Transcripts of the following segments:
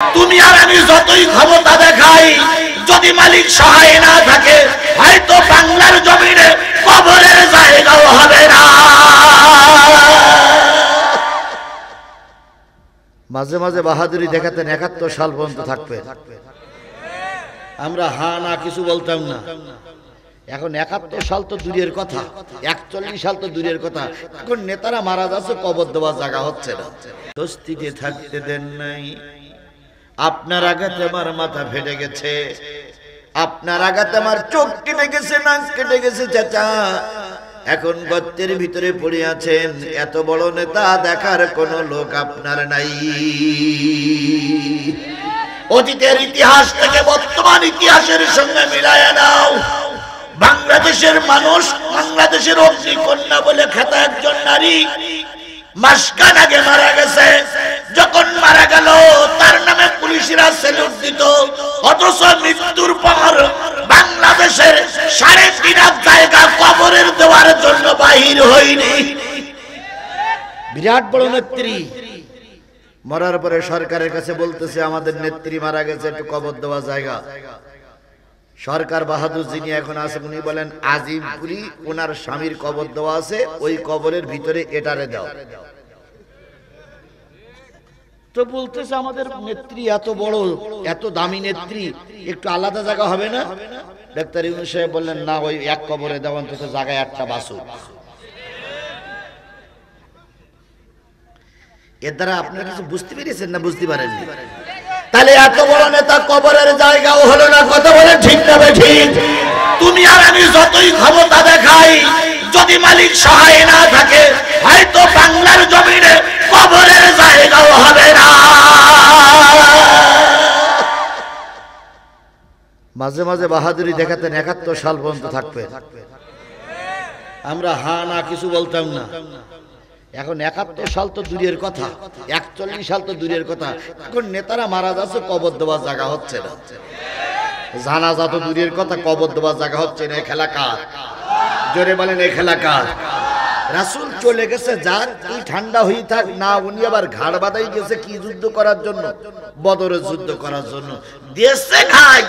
তুমি আর আমি যতই ক্ষমতা দেখাই, যদি মালিক সহায় না থাকে, হয়তো বাংলার জমিনে কবরের জায়গাও হবে না। মাঝে মাঝে বাহাদুরি দেখাতেন, ৭১ সাল পর্যন্ত থাকবে। আমরা হা না কিছু বলতাম না। এখন ৭১ সাল তো দূরের কথা, ৪১ সাল তো দূরের কথা, এখন নেতারা মারা যাচ্ছে, কবর দেওয়ার জায়গা হচ্ছে না। স্বস্তিতে থাকতে দেন নাই। আপনার আঘাতে আমার মাথা ফেটে গেছে, আপনার আঘাতে আমার চোখ কেটে গেছে, নাক কেটে গেছে চাচা। এখন গর্তের ভিতরে পড়ে আছেন, এত বড় নেতা দেখার কোন লোক আপনার নাই। অতীতের ইতিহাস থেকে বর্তমান ইতিহাসের সঙ্গে মিলায়া নাও। বাংলাদেশের মানুষ, বাংলাদেশের অগ্নিকন্যা বলে খ্যাত একজন নারী মাসখান আগে মারা গেছে। যখন মারা গেল তার নামে পুলিশরা স্যালুট দিত, অথচ মৃত্যুর পর বাংলাদেশের ৩.৫ জায়গা কবরের দেওয়ার জন্য বাহির হয়নি। বিরাট বড় নেত্রী মরার পরে সরকারের কাছে বলতেছে, আমাদের নেত্রী মারা গেছে, একটু কবর দেওয়া জায়গা। সরকার বাহাদুর যিনি এখন আছেন উনি বলেন, আজিমপুরি ওনার স্বামীর কবর দেওয়া আছে, ওই কবরের ভিতরে এটারে দাও। তো বলতেছে আমাদের নেত্রী এত বড়, এত দামি নেত্রী, একটু আলাদা জায়গা হবে না? ডাক্তার ইউনূস সাহেব বললেন, না, ওই এক কবরে দেওয়া অন্তত জায়গায় একটা বাসুক। এর দ্বারা আপনারা কিছু বুঝতে পেরেছেন না বুঝতে পারেননি? তাহলে এত বড় নেতা কবরের জায়গাও হলো না, কথা বলে ঠিক না ঠিক? তুমি আর আমি যতই ক্ষমতা দেখাই, যদি মালিক সহায় না থাকে, হয়তো বাংলার জমিনে কবরের জায়গাও হবে না। মাঝে মাঝে বাহাদুরি দেখাতেন, ৭১ সাল পর্যন্ত থাকবে। আমরা হা না কিছু বলতাম না। এখন ৭১ সাল তো দূরের কথা, ৪১ সাল তো দূরের কথা, এখন নেতারা মারা যাচ্ছে, কবর দেওয়ার জায়গা হচ্ছে না। জানাজা তো দূরের কথা, কবর দেওয়ার জায়গা হচ্ছে না। খেলা কার? জোরে বলেন, এই খেলা কার? রাসূল চলে গেছে, যার তুই ঠান্ডা হয়ে থাক না। উনি আবার ঘাড় বাঁধাই গেছে কি যুদ্ধ করার জন্য? বদরের যুদ্ধ করার জন্য। দেশে খাই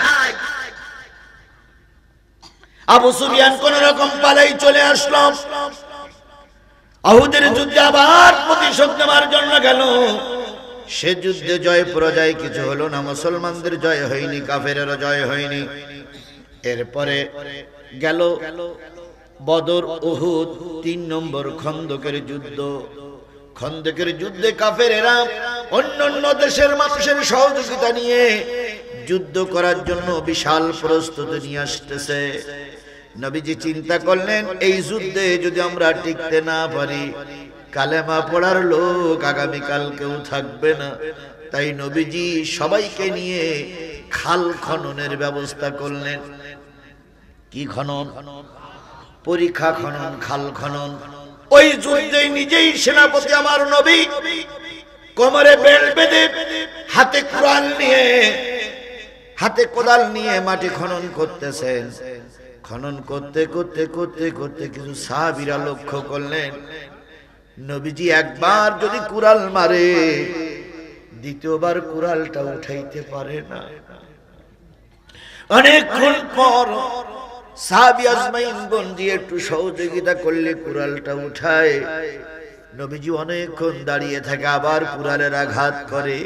আবু সুফিয়ান কোন রকম পালাই চলে আসলো। উহুদের যুদ্ধে আবার প্রতিশোধ নেওয়ার জন্য গেল। সে যুদ্ধে জয় পরাজয় কিছু হলো না, মুসলমানদের জয় হয়নি, কাফেরেরও জয় হয়নি। এরপরে গেল বদর, উহুদ, ৩ নম্বর খন্দকের যুদ্ধ। খন্দকের যুদ্ধে কাফেরেরা অন্যান্য দেশের মানুষের সহযোগিতা নিয়ে যুদ্ধ করার জন্য বিশাল প্রস্তুতি নিয়ে আসতেছে। নবীজি চিন্তা করলেন, এই যুদ্ধে যদি আমরা টিকতে না পারি, কালেমা পড়ার লোক আগামীকাল কেউ থাকবে না। তাই নবীজি সবাইকে নিয়ে খাল খননের ব্যবস্থা করলেন। কি খনন? পরীক্ষা খনন, খাল খনন। ওই যুদ্ধে নিজেই সেনাপতি আমার নবী কোমরে বেল্ট বেঁধে হাতে কুরআন নিয়ে, হাতে কোদাল নিয়ে মাটি খনন করতেছেন। খনন করতে করতে করতে করতে কিছু সাহাবীরা লক্ষ্য করলেন, নবীজি একবার যদি কুড়াল মারে, দ্বিতীয়বার কুড়ালটা উঠাইতে পারে না। অনেকক্ষণ পর সাহাবী আজমাইন বন্দি একটু সহযোগিতা করলে কুড়ালটা উঠায়। নবীজি অনেকক্ষণ দাঁড়িয়ে থাকে, আবার কুড়ালের আঘাত করে।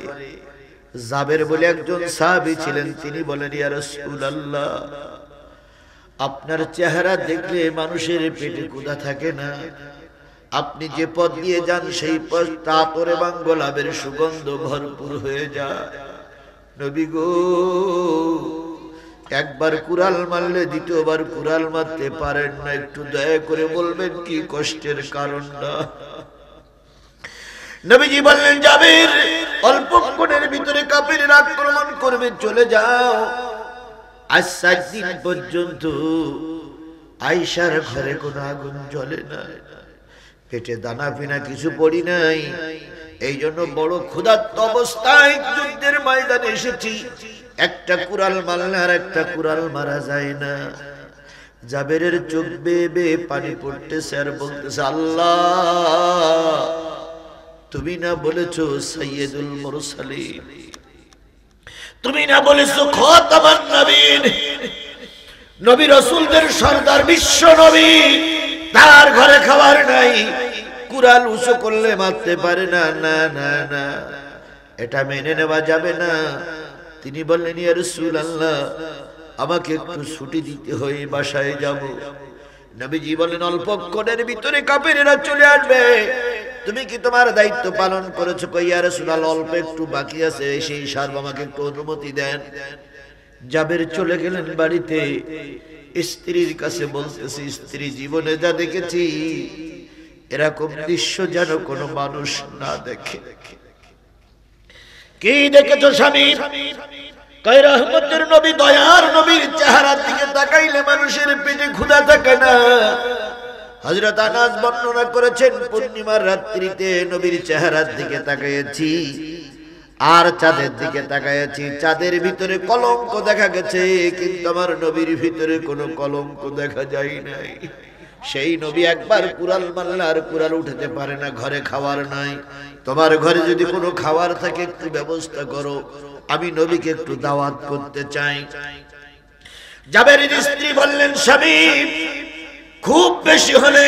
জাবের বলে একজন সাহাবী ছিলেন, তিনি বলেন, ইয়া রাসূলুল্লাহ, আপনার চেহারা দেখলে মানুষের পেটে ক্ষুধা থাকে না। আপনি যে পথ দিয়ে যান সেই পথটা আতর এবং গোলাপের সুগন্ধ ভরপুর হয়ে যায়। নবী গো, একবার কুড়াল মারলে দ্বিতীয়বার কুড়াল মারতে পারেন না, একটু দয়া করে বলবেন কি কষ্টের কারণটা? নবীজি বললেন, জাবের, অল্পক্ষণের ভিতরে কাফেররা আক্রমণ করবে, চলে যাও। আজ 7 দিন পর্যন্ত আয়েশার ঘরে কোনো আগুন জ্বলে না, পেটে দানা পিনা কিছু পড়ি নাই। এই জন্য বড় ক্ষুধার্ত অবস্থায় যুদ্ধের ময়দানে এসেছি। একটা কুড়াল মারলে আর একটা কুড়াল মারা যায় না। জাবেরের চোখ বেয়ে বেয়ে পানি পড়তেছে আর বলতেছে, আল্লাহ, তুমি না বলেছো সাইয়্যিদুল মুরসালিন, তুমি না বলেছো খাতামান নবীন, নবী রাসূলদের সরদার বিশ্ব নবী, তার ঘরে খাবার নাই, কুড়াল উঁচু করলে মারতে পারে না। না না না, এটা মেনে নেওয়া যাবে না। তিনি বললেন, ইয়া রাসূলুল্লাহ, আমাকে একটু ছুটি দিতে হয়, বাসায় যাব। নবীজি বলেন, অল্পক্ষণের ভিতরে কাফেরেরা চলে আসবে, তুমি কি তোমার দায়িত্ব পালন করেছো? কই, ইয়া রাসূলুল্লাহ, অল্প একটু বাকি আছে, সেই সার্ব আমাকে একটু অনুমতি দেন। জাবের চলে গেলেন বাড়িতে, স্ত্রীর কাছে বলতেছে, স্ত্রী, জীবনে যা দেখেছি এরকম দৃশ্য যেন কোনো মানুষ না দেখে। কি দেখেছো স্বামী? কয়, রহমতের নবী, দয়ার নবীর চেহারার দিকে তাকাইলে মানুষের পেটে ক্ষুধা থাকে না। হযরত আনাস বর্ণনা করেছেন, পূর্ণিমার রাত্রিতে নবীর চেহারার দিকে তাকাইছি আর চাঁদের দিকে তাকাইছি, চাঁদের ভিতরে কলঙ্ক দেখা গেছে, কিন্তু আমার নবীর ভিতরে কোনো কলঙ্ক দেখা যায় নাই। সেই নবী একবার কুড়াল মারলে আর কুড়াল উঠাতে পারে না, ঘরে খাবার নাই। তোমার ঘরে যদি কোনো খাবার থাকে একটু ব্যবস্থা করো, আমি নবীকে একটু দাওয়াত করতে চাই। জাবেরের স্ত্রী বললেন, স্বামী, খুব বেশি হলে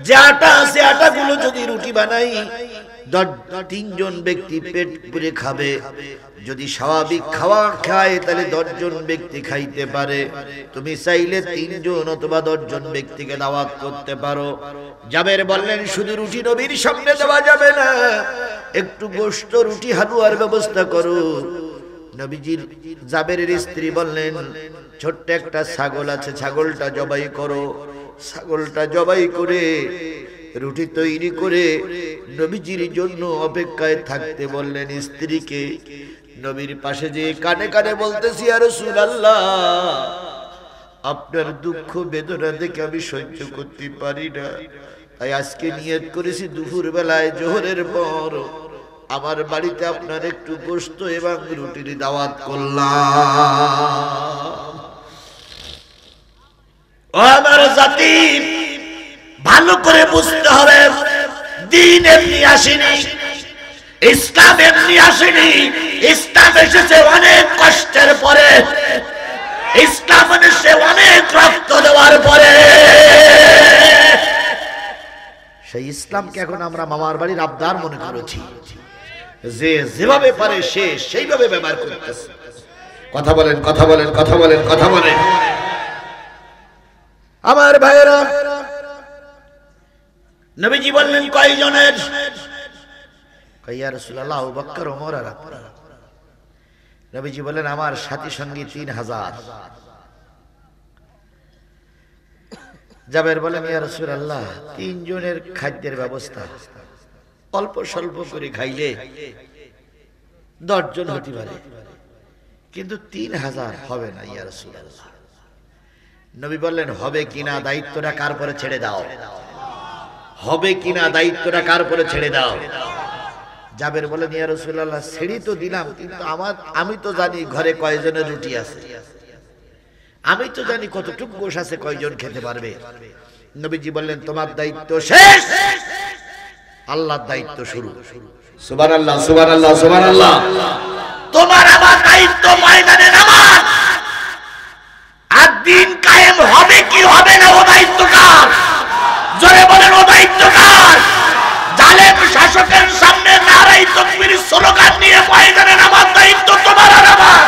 যে আটা আছে, আটাগুলো যদি রুটি বানাই, তিনজন ব্যক্তি পেট পুরে খাবে। যদি স্বাভাবিক খাওয়া খায় তাহলে 10 জন ব্যক্তি খাইতে পারে। তুমি চাইলে 3 জন অথবা 10 জন ব্যক্তিকে দাওয়াত করতে পারো। জাবের বললেন, শুধু রুটি নবীর সামনে দেওয়া যাবে না, একটু গোশত, রুটি, হালুয়ার ব্যবস্থা করো। নবীজির জাবেরের স্ত্রী বললেন, ছোট্ট একটা ছাগল আছে, ছাগলটা জবাই করো। ছাগলটা জবাই করে রুটি তৈরি করে নবীজির জন্য অপেক্ষায় থাকতে বললেন স্ত্রীকে। নবীর পাশে যে কানে কানে বলতেছি, ইয়া রাসূলুল্লাহ, আপনার দুঃখ বেদনা দেখে আমি সহ্য করতে পারি না, তাই আজকে নিয়ত করেছি দুপুর বেলায় জোহরের পর আমার বাড়িতে আপনার একটু গোশত এবং রুটির দাওয়াত করলাম। ও আমার জাতি, ভালো করে বুঝতে হবে, দ্বীন এমনি আসেনি, ইসলাম এমনি আসেনি। ইসলাম এসেছে অনেক কষ্টের পরে, ইসলাম এসেছে অনেক রক্ত দেওয়ার পরে। সেই ইসলামকে এখন আমরা মামার বাড়ির আবদার মনে করেছি, যে যেভাবে পারে সে সেইভাবে ব্যবহার করতেছে। কথা বলেন, কথা বলেন, কথা বলেন, কথা বলেন। আমার ভাইয়েরা, নবীজি বললেন, কয়জনের? ইয়া রাসূলুল্লাহ, আবু বকর, ওমর আর আপনারা। নবীজি বলেন, আমার সাথী সঙ্গী 3000। জাবের বলেন, ইয়া রাসূলুল্লাহ, 3 জনের খাদ্যের ব্যবস্থা, অল্প স্বল্প করে খাইলে 10 জন হতে পারে, কিন্তু 3000 হবে না ইয়া রাসূলুল্লাহ। নবী বললেন, হবে কিনা দায়িত্বটা কার পরে ছেড়ে দাও, হবে কিনা দায়িত্বটা কার পরে ছেড়ে দাও। জাবের বলেন, ইয়া রাসূলুল্লাহ, ছেড়ে তো দিলাম, কিন্তু আমি তো জানি ঘরে কয়জনের রুটি আছে, আমি তো জানি কতটুকু গোশ আছে, কয়জন খেতে পারবে। নবীজি বললেন, তোমার দায়িত্ব শেষ, আল্লাহর দায়িত্ব শুরু। সুবহানাল্লাহ, সুবহানাল্লাহ, সুবহানাল্লাহ। তোমার আমার দায়িত্ব ময়দানে নামাজ, আর দিন কায়েম হবে কি হবে না, ও দায়িত্ব কার? জোরে বলেন, ও দায়িত্ব কার? জালেম শাসকের সামনে নারায়ে তাকবীর স্লোগান নিয়ে ময়দানে নামাজ দায়িত্ব তোমার আর আমার।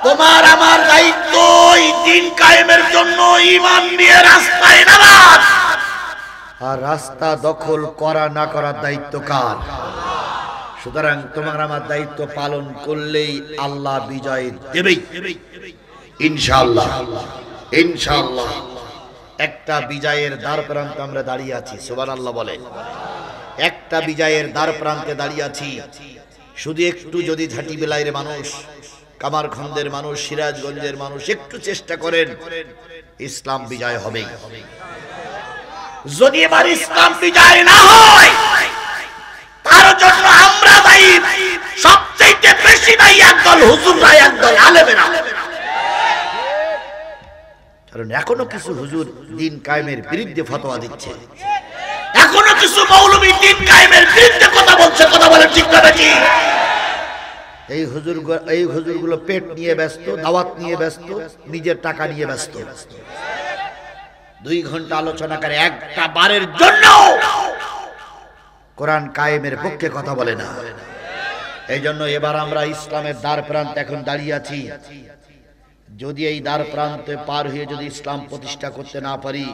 তোমার আমার দায়িত্ব এই দিন কায়েমের জন্য ঈমান নিয়ে রাস্তায় নামাজ, আর রাস্তা দখল করা না করার দায়িত্ব কার? সুতরাং তোমার আমার দায়িত্ব পালন করলেই আল্লাহ বিজয় দেবেই ইনশাআল্লাহ, ইনশাআল্লাহ। একটা বিজয়ের দ্বার প্রান্তে আমরা দাঁড়িয়ে আছি, সুবহানাল্লাহ বলে। একটা বিজয়ের দ্বার প্রান্তে দাঁড়িয়ে আছি। শুধু একটু যদি ঝাঁটি বেলায়ের মানুষ, কামারখন্দের মানুষ, সিরাজগঞ্জের মানুষ একটু চেষ্টা করেন, ইসলাম বিজয় হবেই। যদি এবার ইসলাম বিজয় না হয়, তার জন্য আমরা দায়ী। সব এখনো কিছু হুজুর দিন কায়েমের বিরুদ্ধে ফতোয়া দিচ্ছে, এখনো কিছু মৌলবী দিন কায়েমের বিরুদ্ধে কথা বলছে। কথা বলে ঠিক না বেশি? এই হুজুরগুলো পেট নিয়ে ব্যস্ত, দাওয়াত নিয়ে ব্যস্ত, নিজের টাকা নিয়ে ব্যস্ত। 2 ঘন্টা আলোচনা করে একটা বারের জন্য কোরআন কায়েমের পক্ষে কথা বলে না। এই জন্য এবার আমরা ইসলামের দ্বার প্রান্তে এখন দাঁড়িয়ে আছি। যদি এই দ্বার প্রান্তে পার হয়ে যদি ইসলাম প্রতিষ্ঠা করতে না পারি,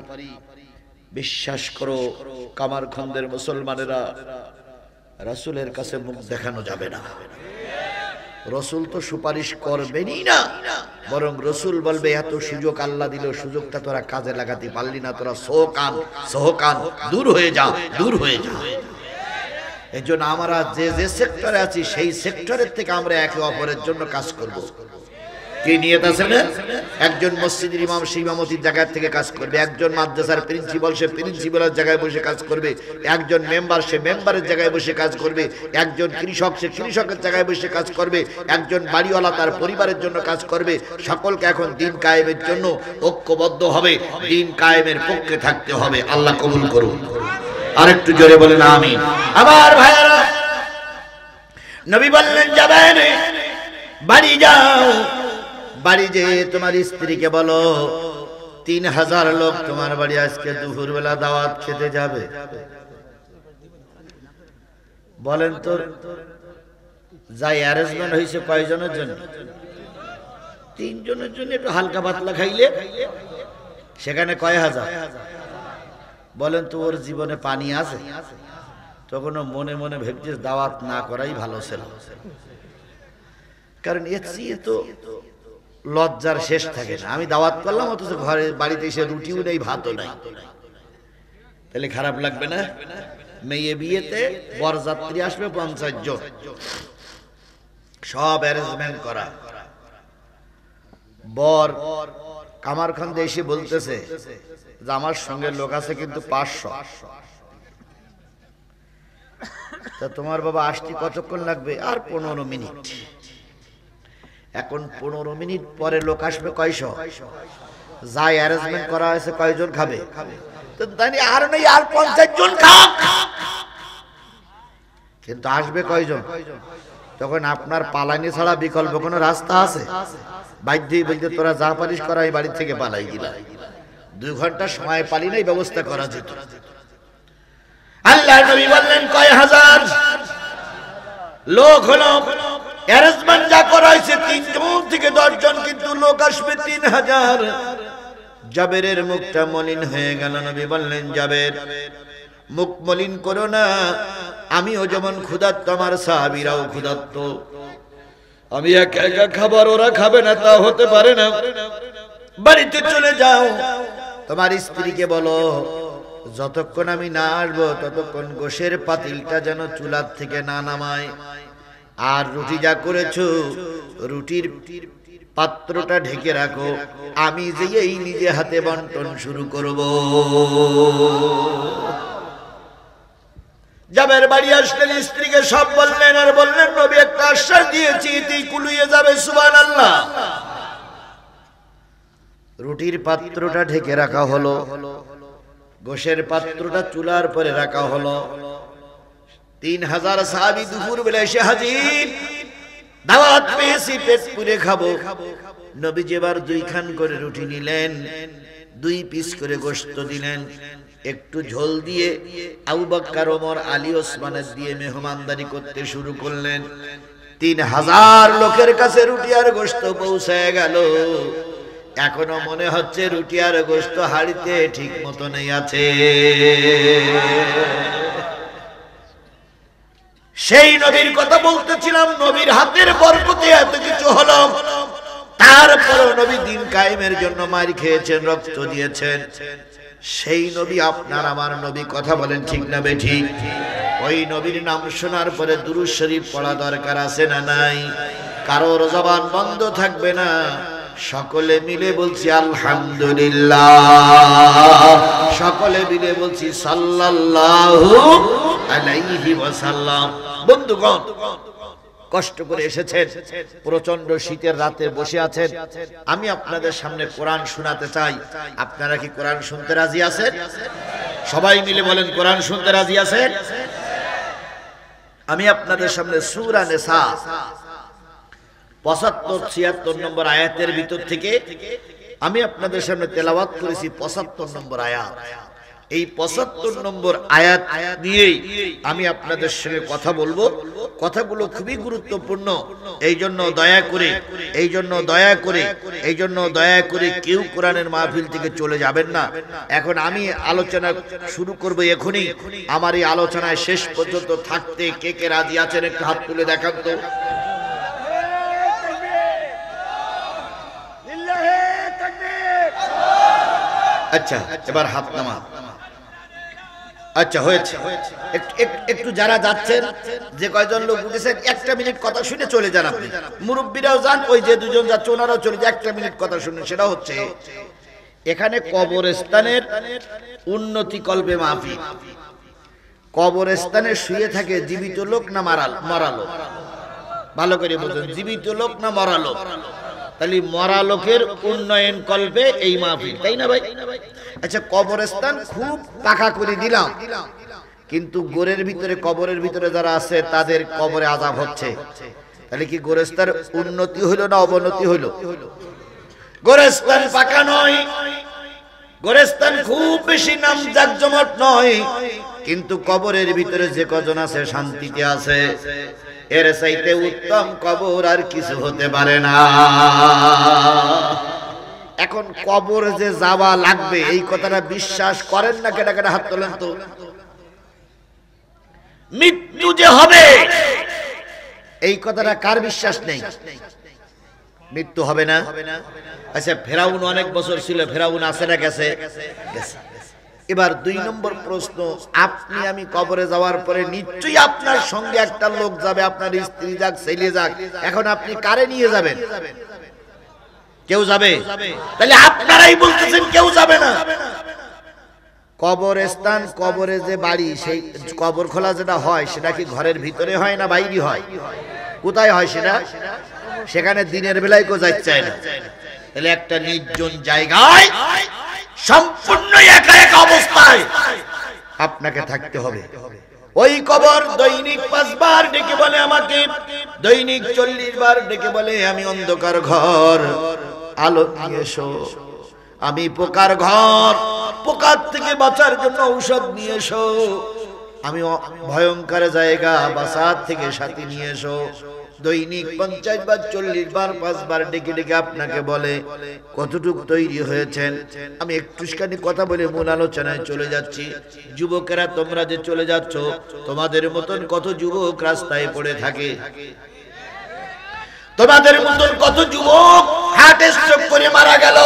বিশ্বাস করো কামারখন্দের মুসলমানেরা রাসূলের কাছে মুখ দেখানো যাবে না। রাসূল তো সুপারিশ করবেনই না, বরং রাসূল বলবে এত সুযোগ আল্লাহ দিল, সুযোগটা তোরা কাজে লাগাতে পারলি না, তোরা সহকান দূর হয়ে যা, দূর হয়ে যা। এই জন্য আমরা যে যে সেক্টরে আছি সেই সেক্টরের থেকে আমরা একে অপরের জন্য কাজ করব। কি নিয়ত আছে না? একজন মসজিদের ইমাম সেই ইমামতির জায়গা থেকে কাজ করবে, একজন মাদ্রাসার প্রিন্সিপাল সে প্রিন্সিপালের জায়গায় বসে কাজ করবে, একজন মেম্বার সে মেম্বারের জায়গায় বসে কাজ করবে, একজন কৃষক সে কৃষকের জায়গায় বসে কাজ করবে, একজন বাড়িওয়ালা তার পরিবারের জন্য কাজ করবে। সকলকে এখন দিন কায়েমের জন্য ঐক্যবদ্ধ হবে, দিন কায়েমের পক্ষে থাকতে হবে। আল্লাহ কবুল করুন। আরেকটু জোরে বলেন আমিন। আমার ভাইরা, নবী বললেন যাবেন বাড়ি যাও, বাড়ি যে তোমার স্ত্রীকে বলো 3000 লোক তোমার বাড়ি আজকে দুপুরবেলা দাওয়াত খেতে যাবে। বলেন তো যাই অ্যারেঞ্জমেন্ট হয়েছে কয়জনের জন্য? 3 জনের জন্য। একটু হালকা পাতলা খাইলে সেখানে কয় হাজার? বলেন তো ওর জীবনে পানি আছে? তখন মনে মনে ভেবছিস দাওয়াত না করাই ভালো ছিল, কারণ এর চেয়ে তো লজ্জার শেষ থাকে না। আমি দাওয়াত করলাম অথচ ঘরে বাড়িতে এসে রুটিও নেই, ভাতও নাই, তাহলে খারাপ লাগবে না? মেয়ে বিয়েতে বরযাত্রী আসবে 50 জন, সব অ্যারেঞ্জমেন্ট করা। বর কামারখন্দে এসে বলতেছে যে আমার সঙ্গে লোক আছে কিন্তু 500। তা তোমার বাবা আসতে কতক্ষণ লাগবে? আর 15 মিনিট। এখন 15 মিনিট পরে লোক আসবে কয়শো? যাই অ্যারেঞ্জমেন্ট করা হয়েছে কয়জন খাবে? তো তাই আর নেই, আর 50 জন খাক, কিন্তু আসবে কয়জন? তখন আপনার পালানি ছাড়া বিকল্প কোনো রাস্তা আছে? বাধ্যই বলতে তোরা যা পারিস করা, এই বাড়ি থেকে পালাই দিলা। 2 ঘন্টা সময় পালি নাই, ব্যবস্থা করা যেত। আল্লাহ নবী বললেন কয় হাজার লোক হলো। অ্যারেঞ্জমেন্ট যা করা হয়েছে 3 জন থেকে 10 জন, কিন্তু লোক আসবে 3000। জাবেরের মুখটা মলিন হয়ে গেল। নবী বললেন জাবের মুখ মলিন করো না, আমিও যেমন ক্ষুধার্ত, আমার সাহাবীরাও ক্ষুধার্ত। আমি একা একা খাবার, ওরা খাবে না, তা হতে পারে না। বাড়িতে চলে যাও, তোমার স্ত্রীকে বলো যতক্ষণ আমি না আসবো ততক্ষণ গোশের পাতিলটা যেন চুলার থেকে না নামায়। আর রুটি যা করেছো রুটির পাত্রটা ঢেকে রাখো, আমি যেই নিজে হাতে বন্টন শুরু করব। জাবের বাড়ি আসলেন, স্ত্রীকে সব বললেন, আর বললেন নবী একটা আশ্বাস দিয়েছি, তুই কুলিয়ে যাবে। সুবহানাল্লাহ। রুটির পাত্রটা ঢেকে রাখা হলো, গোশের পাত্রটা চুলার পরে রাখা হলো। 3000 সাহাবী দুপুর বেলা এসে হাজির। দাওয়াত পেয়েছি, পেট পুরে খাবো। নবীজি এবার 2 খান করে রুটি নিলেন, 2 পিস করে গোশত দিলেন, একটু ঝোল দিয়ে আবু বকর, ওমর, আলী, ওসমানের দিয়ে মেহমানদারি করতে শুরু করলেন। 3000 লোকের কাছে রুটি আর গোশত পৌঁছায় গেল। এখনো মনে হচ্ছে রুটি আর গোশত হাড়িতে ঠিক মতনই আছে। সেই নবীর কথা বলতেছিলাম, নবীর হাতের বরকতে এত কিছু হলো। তারপর নবী দিন কায়েমের জন্য মার খেয়েছেন, রক্ত দিয়েছেন। সেই নবী আপনার আমার নবী, কথা বলেন ঠিক না বেঠিক? ওই নবীর নাম শোনার পরে দুরূদ শরীফ পড়া দরকার আছে না নাই? কারোর জবান বন্ধ থাকবে না। সকলে মিলে বলছি আলহামদুলিল্লাহ, সকলে মিলে বলছি সাল্লাল্লাহু আলাইহি ওয়াসাল্লাম। বন্ধুগণ, কষ্ট করে এসেছেন, প্রচন্ড শীতের রাতে বসে আছেন, আমি আপনাদের সামনে কোরআন শোনাতে চাই। আপনারা কি কোরআন শুনতে রাজি আছেন? সবাই মিলে বলেন, কোরআন শুনতে রাজি আছেন? আমি আপনাদের সামনে সূরা নিসা 75-76 নম্বর আয়াতের ভিতর থেকে আমি আপনাদের সামনে তেলাওয়াত করেছি 75 নম্বর আয়াত। এই 75 নম্বর আয়াত নিয়েই আমি আপনাদের সঙ্গে কথা বলবো। কথাগুলো খুবই গুরুত্বপূর্ণ, এই জন্য দয়া করে কেউ কোরআনের মাহফিল থেকে চলে যাবেন না। এখন আমি আলোচনা শুরু করব এখনই। আমার এই আলোচনায় শেষ পর্যন্ত থাকতে কে কে রাজি আছেন একটু হাত তুলে দেখান তো। আচ্ছা, এবার হাত নামা। আচ্ছা, হয়েছে। একটু যারা যাচ্ছেন, যে কয়জন লোক উঠেছেন, 1 মিনিট কথা শুনে চলে যান। আপনি মুরব্বীরাও যান, ওই যে দুজন যাচ্ছে ওনারাও চলে যান, 1 মিনিট কথা শুনে। সেটা হচ্ছে এখানে কবরস্থানের উন্নতি কল্পে মাহফিল। কবরস্থানে শুয়ে থাকে জীবিত লোক না মরা লোক? ভালো করে বুঝুন, জীবিত লোক না মরা লোক? তাহলে মরা লোকের উন্নয়ন কল্পে এই মাহফিল, তাই না ভাই? আচ্ছা, কবরস্থান খুব পাকা করে দিলাম, কিন্তু কবরের ভিতরে যারা আছে তাদের কবরে আযাব হচ্ছে। তাহলে কি গোরস্থানের উন্নতি হইল না অবনতি হইল? গোরস্থান পাকা নয়, গোরস্থান খুব বেশি নাম জাকজমট নয়, কিন্তু কবরের ভিতরে যে কজন আছে শান্তিতে আছে। এর চাইতে উত্তম কবর আর কিছু হতে পারে না। এখন কবর যে যাওয়া লাগবে এই কথাটা বিশ্বাস করেন না? কেটা কেটা হাত তোলেন তো। মৃত্যু যে হবে এই কথাটা কার বিশ্বাস নেই? মৃত্যু হবে না? আচ্ছা, ফেরাউন অনেক বছর ছিল, ফেরাউন আছে না গেছে? এবার 2 নম্বর প্রশ্ন, আপনি আমি কবরে যাওয়ার পরে নিশ্চয়ই আপনার সঙ্গে একটা লোক যাবে, আপনার স্ত্রী যাক ছেলে যাক। এখন আপনি কারে নিয়ে যাবেন? কেউ যাবে? তাহলে আপনারাই বলতেছেন কেউ যাবে না। কবরস্থান, কবরে যে বাড়ি, সেই কবর খোলা যেটা হয় সেটা কি ঘরের ভিতরে হয় না বাইরে হয়? কোথায় হয় সেটা? সেখানে দিনের বেলায় কেউ যাইতে চায় না। তাহলে একটা নির্জন জায়গায় সম্পূর্ণ একা একা অবস্থায় আপনাকে থাকতে হবে। ওই কবর দৈনিক 5 বার ডেকে বলে আমাকে, দৈনিক 40 বার ডেকে বলে, আমি অন্ধকার ঘর, আলো নিয়ে এসো। আমি পোকার ঘর, পোকার থেকে বাঁচার জন্য ঔষধ নিয়ে এসো। আমি ভয়ঙ্কর জায়গা, বাঁচার থেকে সাথী নিয়ে এসো। দৈনিক 50 বার 40 বার 5 বার ডেকে ডেকে আপনাকে বলে। কতটুকু তৈরি হয়েছেন? আমি একটুখানি কথা বলে মূল আলোচনায় চলে যাচ্ছি। যুবকেরা, তোমরা যে চলে যাচ্ছ, তোমাদের মতন কত যুবক রাস্তায় পড়ে থাকে? তোমাদের মতন কত যুবক হার্ট স্ট্রোক করে মারা গেল?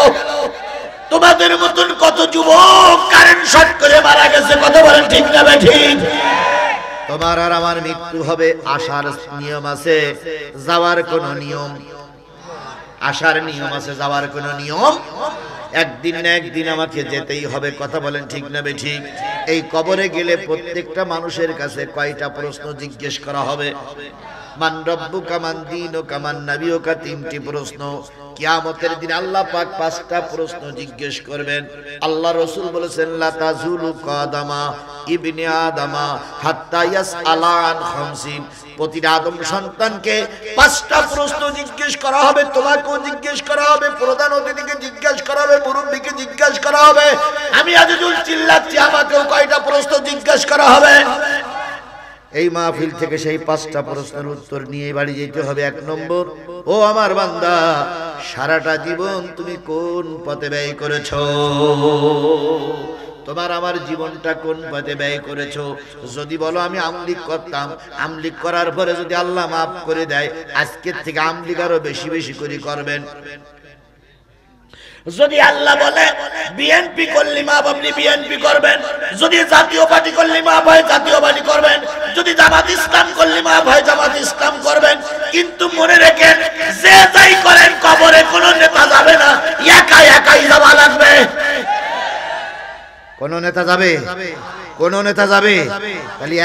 তোমাদের মতন কত যুবক কারেন্ট শর্ট করে মারা গেছে? কথা বলেন ঠিক না ঠিক? তোমার আর আমার মৃত্যু হবে, আসার নিয়ম আছে, যাওয়ার কোন নিয়ম? আসার নিয়ম আছে, যাওয়ার কোন নিয়ম? একদিন না একদিন আমাকে যেতেই হবে। কথা বলেন ঠিক না ঠিক? এই কবরে গেলে প্রত্যেকটা মানুষের কাছে কয়টা প্রশ্ন জিজ্ঞেস করা হবে? মান রব্বুকা মান দীনুকা মান নাবিয়ুকা, 3টি প্রশ্ন। কিয়ামতের দিন আল্লাহ পাক 5টা প্রশ্ন জিজ্ঞেস করবেন। আল্লাহ রাসূল বলেছেন, লা তাজুলু কাদামা ইবনে আদামা হাত্তা ইয়াসআলান 50। প্রতিটা আদম সন্তানকে 5টা প্রশ্ন জিজ্ঞেস করা হবে। তোমাকেও জিজ্ঞেস করা হবে, প্রধান অতিথিকে জিজ্ঞেস করা হবে, মুরব্বিকে জিজ্ঞেস করা হবে। আমি আজিজুল চিল্লাচ্ছি, আমাকেও কয়টা প্রশ্ন জিজ্ঞেস করা হবে? এই মাহফিল থেকে সেই 5টা প্রশ্নের উত্তর নিয়ে বাড়ি যেতে হবে। 1 নম্বর, ও আমার বান্দা, সারাটা জীবন তুমি কোন পথে ব্যয় করেছো? তোমার আমার জীবনটা কোন পথে ব্যয় করেছো? যদি বলো আমি আমলিক করতাম, আমলিক করার পরে যদি আল্লাহ মাফ করে দেয়, আজকের থেকে আমলিক আরো বেশি বেশি করে করবেন। যদি আল্লাহ বলে বিএনপি করলে মাপ, আপনি বিএনপি করবেন। যদি জাতীয় পার্টি করলে মাপ হয়, জাতীয় পার্টি করবেন। যদি জামাত ইসলাম করলে মাপ হয়, জামাত ইসলাম করবেন। কিন্তু মনে রেখেন, যে যাই করেন কবরে কোনো নেতা যাবে না, একাই একাই যাওয়া লাগবে। কোন নেতা যাবে? কোন নেতা যাবে? তাহলে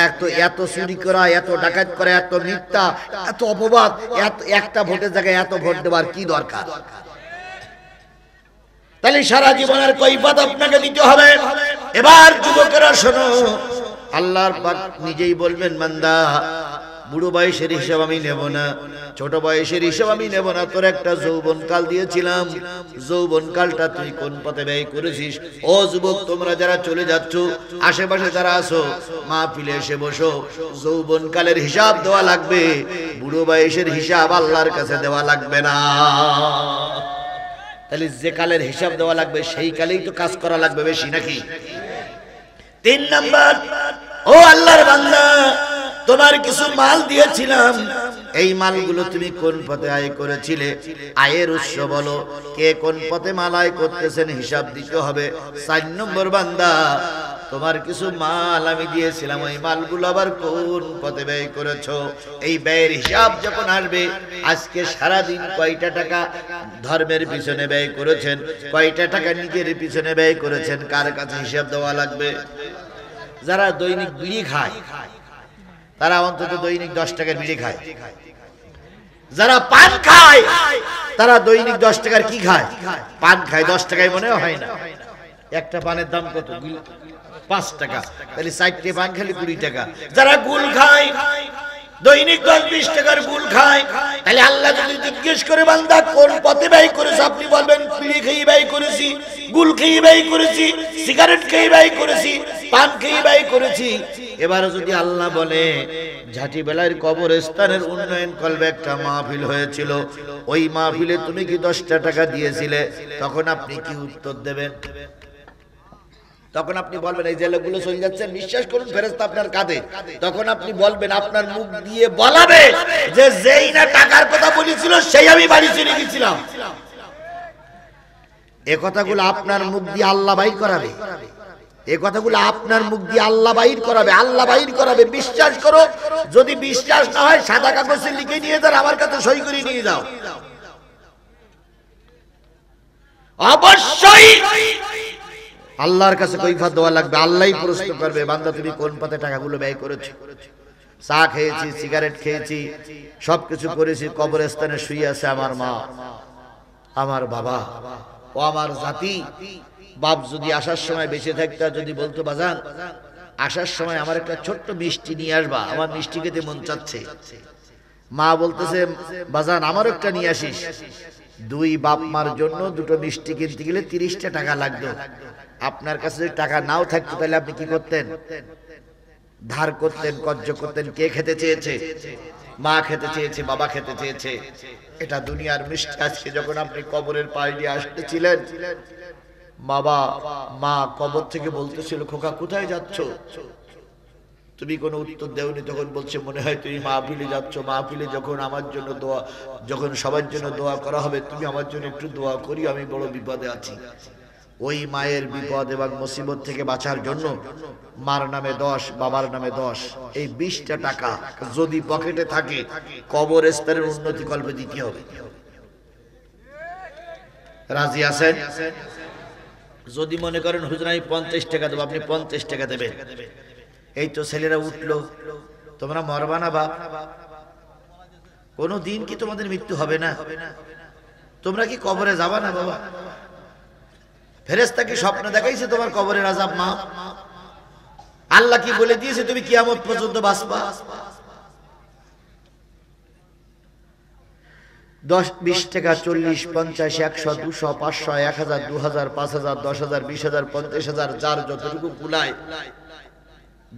এত চুরি করা, এত ডাকাত করা, এত মিথ্যা, এত অপবাদ, একটা ভোটের জায়গায় এত ভোট দেওয়ার কি দরকার? তাহলে সারা জীবনের কৈফিয়ত আপনাকে দিতে হবে। এবার যুবকেরা শোনো, আল্লাহর পাক নিজেই বলবেন, বান্দা বুড়ো বয়সের হিসাব আমি নেব না, ছোট বয়সের হিসাব আমি নেব না। তোর একটা যৌবন কাল দিয়েছিলাম, যৌবন কালটা তুই কোন পথে ব্যয় করেছিস? ও যুবক, তোমরা যারা চলে যাচ্ছ, আশেপাশে যারা আছো, মাহফিলে এসে বসো। যৌবন কালের হিসাব দেওয়া লাগবে, বুড়ো বয়সের হিসাব আল্লাহর কাছে দেওয়া লাগবে না। তাহলে যে কালের হিসাব দেওয়া লাগবে সেই কালেই তো কাজ করা লাগবে বেশি, নাকি? 3 নাম্বার, ও আল্লাহর বান্দা, তোমার কিছু মাল দিয়েছিলাম, এই মালগুলো তুমি কোন পথে আয় করেছিলে? আয়ের উৎস বলো, কে কোন পথে মাল আয় করতেছেন হিসাব দিতে হবে। 4 নম্বর, বান্দা তোমার কিছু মাল আমি দিয়েছিলাম, ওই মালগুলো আবার কোন পথে ব্যয় করেছো? এই ব্যয়ের হিসাব যখন আসবে, আজকে সারাদিন কয়টা টাকা ধর্মের পিছনে ব্যয় করেছেন, কয়টা টাকা নিজের পিছনে ব্যয় করেছেন, কার কাছে হিসাব দেওয়া লাগবে? যারা দৈনিক বিড়ি খায় তারা অন্তত দৈনিক 10 টাকার বিড়ি খায়। যারা পান খায় তারা দৈনিক 10 টাকার কি খায়? পান খায়। 10 টাকায় মনে হয় না। একটা পানের দাম কত? 5 টাকা। তাহলে 4টে পান খেলে 20 টাকা। যারা গুল খায়, দৈনিক 10-20 টাকার গুল খায়, তাহলে আল্লাহ যদি জিজ্ঞেস করে, বান্দা কোন পথে ব্যয় করেছো? আপনি বলবেন, বিড়ি খেয়ে ব্যয় করেছি, গুল খেয়ে ব্যয় করেছি, সিগারেট খেয়ে ব্যয় করেছি, পান খেয়ে ব্যয় করেছি। এবারে যদি আল্লাহ বলে, ঝাঁটি বেলার কবরস্থানের উন্নয়ন কলবে একটা মাহফিল হয়েছিল, ওই মাহফিলে তুমি কি 10টা টাকা দিয়েছিলে? তখন আপনি কি উত্তর দেবেন? তখন আপনি বলবেন, এই যে লোকগুলো চলে যাচ্ছেন, বিশ্বাস করুন ফেরেশতা আপনার কাঁধে। তখন আপনি বলবেন, আপনার মুখ দিয়ে বলাবে যে যেই না টাকার কথা বলেছিল সেই আমি বাড়ি চলে গেছিলাম। এ কথাগুলো আপনার মুখ দিয়ে আল্লাহ বাইর করাবে। এ কথাগুলো আপনার মুখ দিয়ে আল্লাহ বাইর করাবে, আল্লাহ বাইর করাবে। বিশ্বাস করো। যদি বিশ্বাস না হয়, সাদা কাগজে লিখে নিয়ে যান, আমার কাছে সই করে নিয়ে যাও। অবশ্যই আল্লাহর কাছে কৈফিয়ত দেওয়া লাগবে। আল্লাহই প্রশ্ন করবে, বান্দা তুমি কোন পথে টাকাগুলো ব্যয় করেছো? চা খেয়েছি, সিগারেট খেয়েছি, সবকিছু করেছি, কবরস্থানে শুয়ে আছে আমার মা, আমার বাবা ও আমার জাতি। বাপ যদি আসার সময় বেঁচে থাকতো, যদি বলতো, বাজান আসার সময় আমার একটা ছোট্ট মিষ্টি নিয়ে আসবা, আমার মিষ্টি খেতে মন চাচ্ছে। মা বলতেছে, বাজান আমারও একটা নিয়ে আসিস। 2 বাপ মার জন্য 2টো মিষ্টি কিনতে গেলে 30টা টাকা লাগতো। আপনার কাছে যদি টাকা নাও থাকতো, তাহলে আপনি কি করতেন? ধার করতেন, কর্জ করতেন। কে খেতে চেয়েছে? মা খেতে চেয়েছে, বাবা খেতে চেয়েছে। এটা দুনিয়ার মিষ্টি। আজকে যখন আপনি কবরের পাশ দিয়ে আসতেছিলেন, মা কবর থেকে বলতেছিল, খোকা কোথায় যাচ্ছ? তুমি কোনো উত্তর দেওনি। তখন বলছে, মনে হয় তুমি মাহফিলে যাচ্ছ। মাহফিলে যখন আমার জন্য দোয়া, যখন সবার জন্য দোয়া করা হবে, তুমি আমার জন্য একটু দোয়া করি, আমি বড় বিপদে আছি। ওই মায়ের বিপদ এবং মুসিবত থেকে বাঁচার জন্য মার নামে 10, বাবার নামে 10, এই 20টা টাকা যদি পকেটে থাকে, কবরস্থানের উন্নতি কল্পে দিতে হবে। রাজি আছেন? যদি মনে করেন হুজুর আমি 50 টাকা দেবো, আপনি 50 টাকা দেবেন। এই তো ছেলেরা উঠলো, তোমরা মরবা না বাপ? কোনো দিন কি তোমাদের মৃত্যু হবে না? তোমরা কি কবরে যাবা না বাবা? ফেরেশতা কি স্বপ্ন দেখাইছে তোমার কবরের আযাব মা? আল্লাহ কি বলে দিয়েছে তুমি কিয়ামত পর্যন্ত বাঁচবা? 10, 20 টাকা, 40, 50, 100, 200, 500, 1000, 2000, 5000, 10000, 20000, 50000, যার যতটুকু কুলায়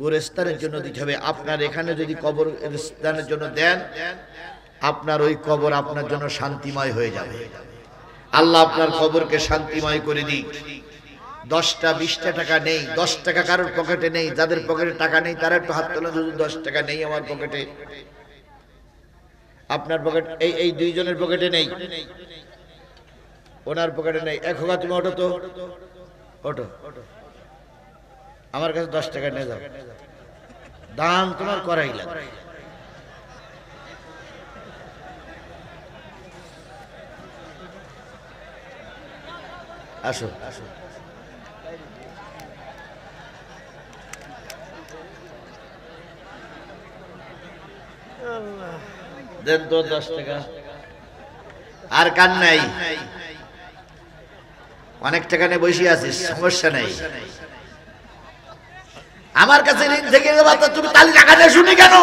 গোরস্থানের জন্য দিতে হবে। আপনার এখানে যদি কবরস্থানের জন্য দেন, আপনার ওই কবর আপনার জন্য শান্তিময় হয়ে যাবে। আল্লাহ আপনার কবরকে শান্তিময় করে দিক। 10টা 20টা টাকা নেই, 10 টাকা কারোর পকেটে নেই। যাদের পকেটে টাকা নেই তারা একটু হাত তোলেন, 10 টাকা নেই আমার পকেটে। আপনার পকেট, এই 2 জনের পকেটে নেই, ওনার পকেটে নেই। খোকা তুমি ওঠো তো, ওঠো, আমার কাছে 10 টাকা নিয়ে যাও, দান তোমার করাই লাগবে। আসো, দেন তো 10 টাকা। আর কার নাই? অনেক টাকা নিয়ে বসে আছিস, সমস্যা নেই। আমার কাছে ঋণ থেকে তুমি তালি টাকা দিয়ে শুনি কেন?